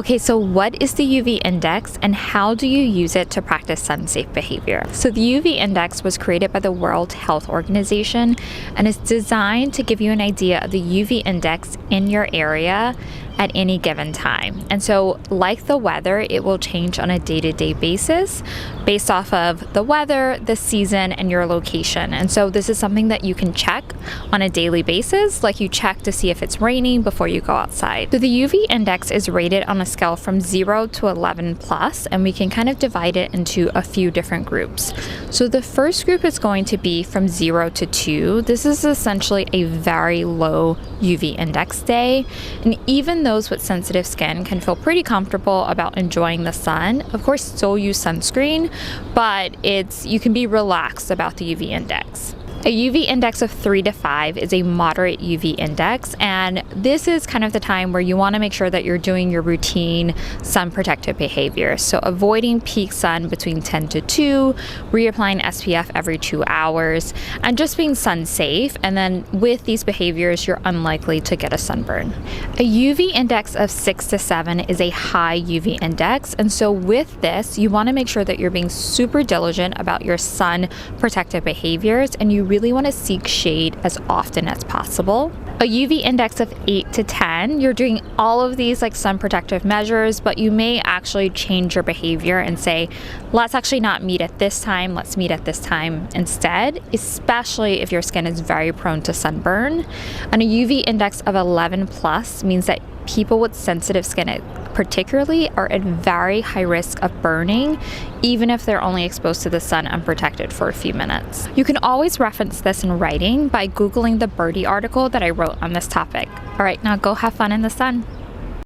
Okay, so what is the UV index and how do you use it to practice sun-safe behavior? So the UV index was created by the World Health Organization and is designed to give you an idea of the UV index in your area at any given time. And so, like the weather, it will change on a day-to-day basis based off of the weather, the season, and your location. And so this is something that you can check on a daily basis, like you check to see if it's raining before you go outside. So the UV index is rated on a scale from 0 to 11 plus, and we can kind of divide it into a few different groups. So the first group is going to be from 0 to 2. This is essentially a very low UV index day, and even those with sensitive skin can feel pretty comfortable about enjoying the sun. Of course, still use sunscreen, but you can be relaxed about the UV index. A UV index of 3 to 5 is a moderate UV index, and this is kind of the time where you want to make sure that you're doing your routine sun protective behavior. So avoiding peak sun between 10 to 2, reapplying SPF every 2 hours, and just being sun safe. And then with these behaviors, you're unlikely to get a sunburn. A UV index of 6 to 7 is a high UV index, and so with this, you want to make sure that you're being super diligent about your sun protective behaviors, and you really want to seek shade as often as possible. A UV index of 8 to 10, you're doing all of these like sun protective measures, but you may actually change your behavior and say, let's actually not meet at this time, let's meet at this time instead, especially if your skin is very prone to sunburn. And a UV index of 11 plus means that people with sensitive skin particularly are at very high risk of burning, even if they're only exposed to the sun unprotected for a few minutes. You can always reference this in writing by Googling the Birdie article that I wrote on this topic. All right, now go have fun in the sun.